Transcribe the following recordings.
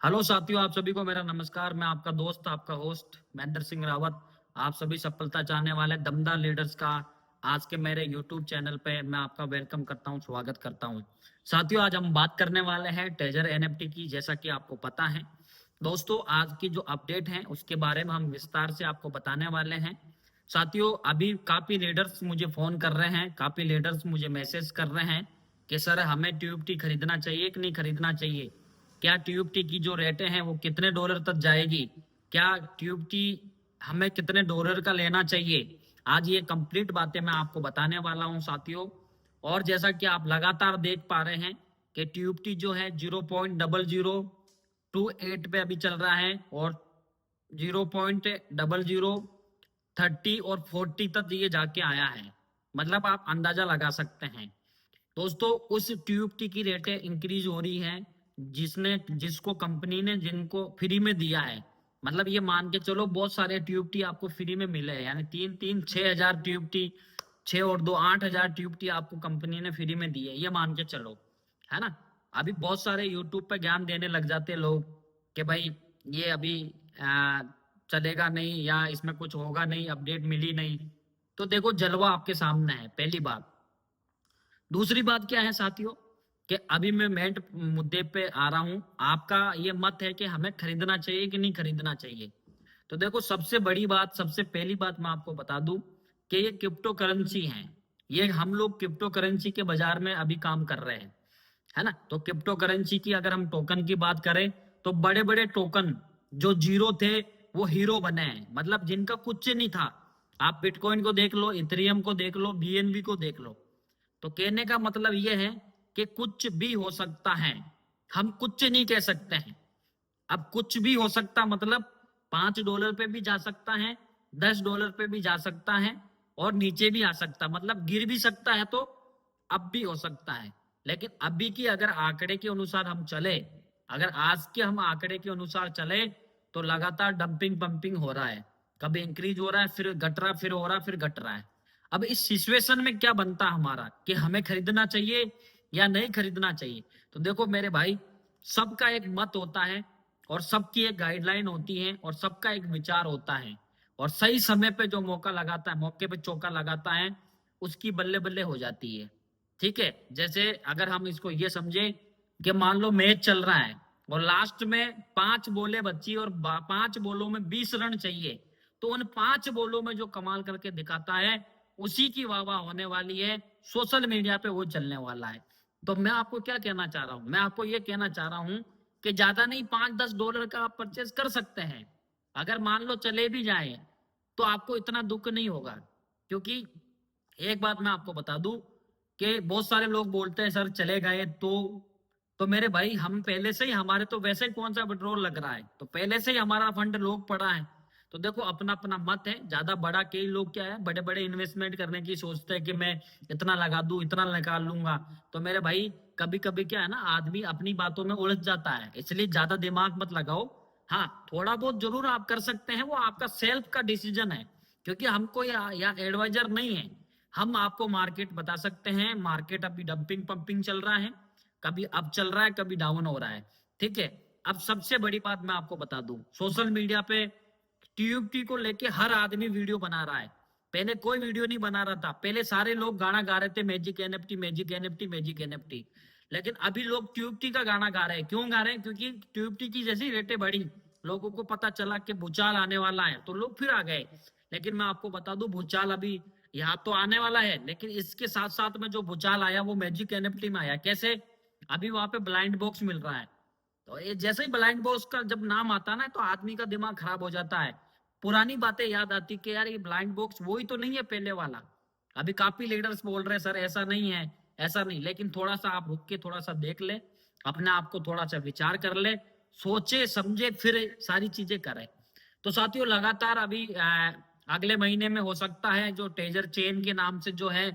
Hello साथियों, आप सभी को मेरा नमस्कार। मैं आपका दोस्त, आपका होस्ट महेंद्र सिंह रावत। आप सभी सफलता चाहने वाले दमदार लीडर्स का आज के मेरे यूट्यूब चैनल पे मैं आपका वेलकम करता हूं, स्वागत करता हूं। साथियों, आज हम बात करने वाले हैं टेजर एनएफटी की। जैसा कि आपको पता है दोस्तों, आज की जो अपडेट है उसके बारे में हम विस्तार से आपको बताने वाले हैं। साथियों, अभी काफी लीडर्स मुझे फोन कर रहे हैं, काफी लीडर्स मुझे मैसेज कर रहे हैं कि सर हमें ट्यूब टी खरीदना चाहिए कि नहीं खरीदना चाहिए। क्या ट्यूब टी की जो रेटें हैं वो कितने डॉलर तक जाएगी, क्या ट्यूब टी हमें कितने डॉलर का लेना चाहिए। आज ये कंप्लीट बातें मैं आपको बताने वाला हूं साथियों। और जैसा कि आप लगातार देख पा रहे हैं कि ट्यूब टी जो है 0.0028 पे अभी चल रहा है और 0.0030 और 40 तक ये जाके आया है। मतलब आप अंदाजा लगा सकते हैं दोस्तों, उस ट्यूब टी की रेटें इंक्रीज हो रही हैं जिसको कंपनी ने जिनको फ्री में दिया है। मतलब ये मान के चलो बहुत सारे ट्यूब टी आपको फ्री में मिले हैं, यानी तीन तीन 6,000 ट्यूब टी, 6 और 2 8,000 ट्यूब टी आपको कंपनी ने फ्री में दी है, ये मान के चलो, है ना। अभी बहुत सारे यूट्यूब पे ज्ञान देने लग जाते हैं लोग कि भाई ये अभी आ, चलेगा नहीं या इसमें कुछ होगा नहीं, अपडेट मिली नहीं। तो देखो, जलवा आपके सामने है, पहली बात। दूसरी बात क्या है साथियों, कि अभी मैं मेन मुद्दे पे आ रहा हूं। आपका ये मत है कि हमें खरीदना चाहिए कि नहीं खरीदना चाहिए। तो देखो, सबसे बड़ी बात, सबसे पहली बात मैं आपको बता दूं कि ये क्रिप्टो करेंसी है। ये हम लोग क्रिप्टो करेंसी के बाजार में अभी काम कर रहे हैं, है ना। तो क्रिप्टो करेंसी की अगर हम टोकन की बात करें तो बड़े बड़े टोकन जो जीरो थे वो हीरो बने हैं, मतलब जिनका कुछ नहीं था। आप बिटकॉइन को देख लो, इथेरियम को देख लो, बीएनबी को देख लो। तो कहने का मतलब यह है कि कुछ भी हो सकता है, हम कुछ नहीं कह सकते हैं। अब कुछ भी हो सकता मतलब $5 पे भी जा सकता है, $10 पे भी जा सकता है और नीचे भी आ सकता, मतलब गिर भी सकता है। तो अब भी हो सकता है। लेकिन अभी की अगर आंकड़े के अनुसार हम चले, अगर आज के हम आंकड़े के अनुसार चले, तो लगातार डंपिंग पंपिंग हो रहा है। कभी इंक्रीज हो रहा है, फिर घट रहा, फिर हो रहा, फिर घट रहा है। अब इस सिचुएशन में क्या बनता हमारा कि हमें खरीदना चाहिए या नहीं खरीदना चाहिए। तो देखो मेरे भाई, सबका एक मत होता है और सबकी एक गाइडलाइन होती है और सबका एक विचार होता है। और सही समय पे जो मौका लगाता है, मौके पे चौका लगाता है, उसकी बल्ले बल्ले हो जाती है। ठीक है, जैसे अगर हम इसको ये समझे कि मान लो मैच चल रहा है और लास्ट में 5 बॉलें बची और 5 बॉलों में 20 रन चाहिए, तो उन 5 बॉलों में जो कमाल करके दिखाता है उसी की वाह वाह होने वाली है, सोशल मीडिया पे वो चलने वाला है। तो मैं आपको क्या कहना चाह रहा हूं, मैं आपको ये कहना चाह रहा हूं कि ज्यादा नहीं, $5-10 का आप परचेज कर सकते हैं। अगर मान लो चले भी जाए तो आपको इतना दुख नहीं होगा। क्योंकि एक बात मैं आपको बता दूं कि बहुत सारे लोग बोलते हैं सर चले गए तो मेरे भाई, हम पहले से ही, हमारे तो वैसे ही कौन सा विड्रॉल लग रहा है, तो पहले से ही हमारा फंड लोग पड़ा है। तो देखो, अपना अपना मत है। ज्यादा बड़ा, कई लोग क्या है, बड़े बड़े इन्वेस्टमेंट करने की सोचते हैं कि मैं इतना लगा दूं, इतना निकाल लूंगा। तो मेरे भाई, कभी कभी क्या है ना, आदमी अपनी बातों में उलझ जाता है, इसलिए ज्यादा दिमाग मत लगाओ। हाँ, थोड़ा बहुत जरूर आप कर सकते हैं, वो आपका सेल्फ का डिसीजन है। क्योंकि हमको या एडवाइजर नहीं है। हम आपको मार्केट बता सकते हैं। मार्केट अभी डंपिंग पंपिंग चल रहा है, कभी अप चल रहा है, कभी डाउन हो रहा है। ठीक है। अब सबसे बड़ी बात मैं आपको बता दूं, सोशल मीडिया पे टीयूबटी को लेके हर आदमी वीडियो बना रहा है। पहले कोई वीडियो नहीं बना रहा था, पहले सारे लोग गाना गा रहे थे, magic NFT, magic NFT, magic NFT. लेकिन अभी लोग ट्यूबटी का गाना गा रहे हैं। क्यों गा रहे हैं? क्योंकि ट्यूबटी की जैसी रेटें बढ़ी, लोगों को पता चला कि भूचाल आने वाला है, तो लोग फिर आ गए। लेकिन मैं आपको बता दूं, भूचाल अभी यहाँ तो आने वाला है, लेकिन इसके साथ साथ में जो भूचाल आया वो मैजिक एनएफटी में आया। कैसे? अभी वहां पे ब्लाइंड बॉक्स मिल रहा है। तो ये जैसे ही ब्लाइंड बॉक्स का जब नाम आता है ना, तो आदमी का दिमाग खराब हो जाता है। पुरानी बातें याद आती कि यार ये ब्लाइंड बॉक्स वही तो नहीं है पहले वाला। अभी काफी लीडर्स बोल रहे हैं सर ऐसा नहीं है, ऐसा नहीं। लेकिन थोड़ा सा आप रुक के थोड़ा सा देख ले, अपने आप को थोड़ा सा विचार कर ले, सोचे समझे फिर सारी चीजें करे। तो साथियों, लगातार अभी अगले महीने में हो सकता है जो टेजर चेन के नाम से जो है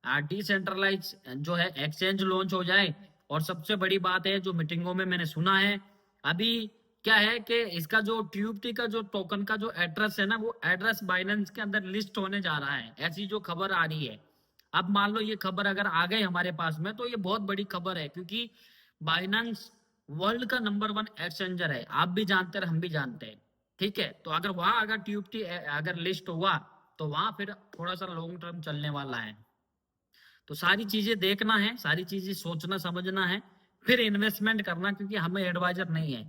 डिसेंट्रलाइज जो है एक्सचेंज लॉन्च हो जाए। और सबसे बड़ी बात है, जो मीटिंगों में मैंने सुना है अभी, क्या है कि इसका जो ट्यूबटी का जो टोकन का जो एड्रेस है ना, वो एड्रेस बाइनेंस के अंदर लिस्ट होने जा रहा है, ऐसी जो खबर आ रही है। अब मान लो ये खबर अगर आ गई हमारे पास में, तो ये बहुत बड़ी खबर है। क्योंकि बाइनेंस वर्ल्ड का नंबर 1 एक्सचेंजर है, आप भी जानते हैं हम भी जानते हैं। ठीक है, तो अगर वहां अगर ट्यूब अगर लिस्ट हुआ तो वहां फिर थोड़ा सा लॉन्ग टर्म चलने वाला है। तो सारी चीजें देखना है, सारी चीजें सोचना समझना है, फिर इन्वेस्टमेंट करना, क्योंकि हमें एडवाइजर नहीं है।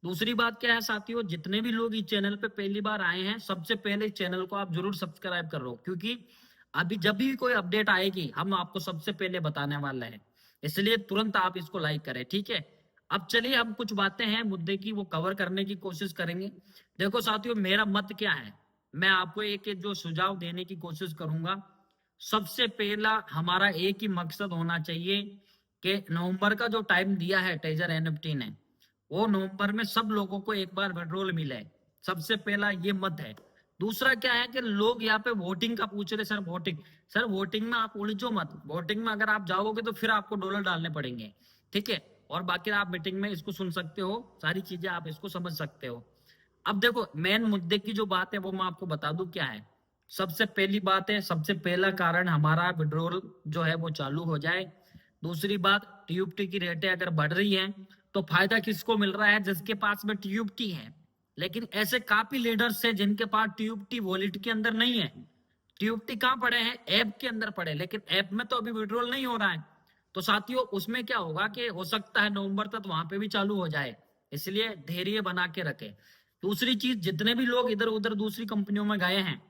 दूसरी बात क्या है साथियों, जितने भी लोग इस चैनल पे पहली बार आए हैं, सबसे पहले इस चैनल को आप जरूर सब्सक्राइब करो, क्योंकि अभी जब भी कोई अपडेट आएगी हम आपको सबसे पहले बताने वाले हैं, इसलिए तुरंत आप इसको लाइक करें। ठीक है, अब चलिए हम कुछ बातें हैं मुद्दे की वो कवर करने की कोशिश करेंगे। देखो साथियों, मेरा मत क्या है, मैं आपको एक एक जो सुझाव देने की कोशिश करूंगा। सबसे पहला हमारा एक ही मकसद होना चाहिए कि नवंबर का जो टाइम दिया है टेजर एनएफटी ने, वो नवंबर में सब लोगों को एक बार विड्रॉल मिले। सबसे पहला ये मत है। दूसरा क्या है कि लोग यहाँ पे वोटिंग का पूछ रहे, सर वोटिंग, सर वोटिंग में आप उलझो मत, वोटिंग में अगर आप जाओगे तो फिर आपको डॉलर डालने पड़ेंगे। ठीक है, और बाकी आप मीटिंग में इसको सुन सकते हो, सारी चीजें आप इसको समझ सकते हो। अब देखो मेन मुद्दे की जो बात है वो मैं आपको बता दूं क्या है। सबसे पहली बात है, सबसे पहला कारण हमारा विड्रॉल जो है वो चालू हो जाए। दूसरी बात, टीयूपटी की रेटें अगर बढ़ रही हैं तो फायदा किसको मिल रहा है, जिसके पास में टीयूपटी है। लेकिन ऐसे काफी लीडर्स हैं जिनके पास टीयूपटी वॉलेट के अंदर नहीं है। टीयूपटी कहाँ पड़े हैं, ऐप के अंदर पड़े, लेकिन ऐप में तो अभी विड्रॉल नहीं हो रहा है। तो साथियों उसमें क्या होगा कि हो सकता है नवंबर तक वहां पे भी चालू हो जाए, इसलिए धैर्य बना के रखे। दूसरी चीज, जितने भी लोग इधर उधर दूसरी कंपनियों में गए हैं,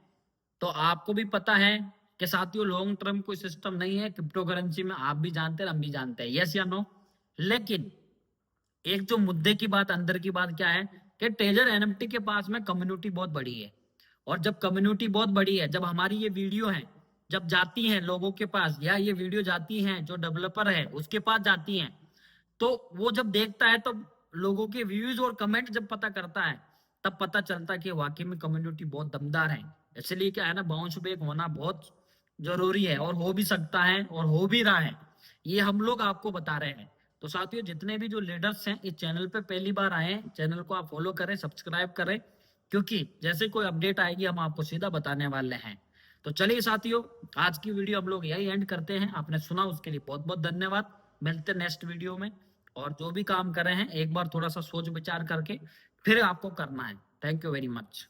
तो आपको भी पता है कि साथियों लॉन्ग टर्म कोई सिस्टम नहीं है क्रिप्टो करेंसी में, आप भी जानते हैं हम भी जानते हैं, यस या नो। लेकिन एक जो मुद्दे की बात, अंदर की बात क्या है कि टेजर एनएफटी के पास में कम्युनिटी बहुत बड़ी है। और जब कम्युनिटी बहुत बड़ी है, जब हमारी ये वीडियो है जब जाती हैं लोगों के पास, या ये वीडियो जाती हैं जो डेवलपर है उसके पास जाती हैं, तो वो जब देखता है तो लोगों के व्यूज और कमेंट जब पता करता है, तब पता चलता है कि वाकई में कम्युनिटी बहुत दमदार है। इसलिए क्या है ना, बाउंस बैक होना बहुत जरूरी है, और हो भी सकता है और हो भी रहा है, ये हम लोग आपको बता रहे हैं। तो साथियों जितने भी जो लीडर्स हैं इस चैनल पे पहली बार आए हैं, चैनल को आप फॉलो करें, सब्सक्राइब करें, क्योंकि जैसे कोई अपडेट आएगी हम आपको सीधा बताने वाले हैं। तो चलिए साथियों, आज की वीडियो हम लोग यही एंड करते हैं। आपने सुना उसके लिए बहुत बहुत धन्यवाद। मिलते हैं नेक्स्ट वीडियो में। और जो भी काम कर रहे हैं एक बार थोड़ा सा सोच विचार करके फिर आपको करना है। Thank you very much.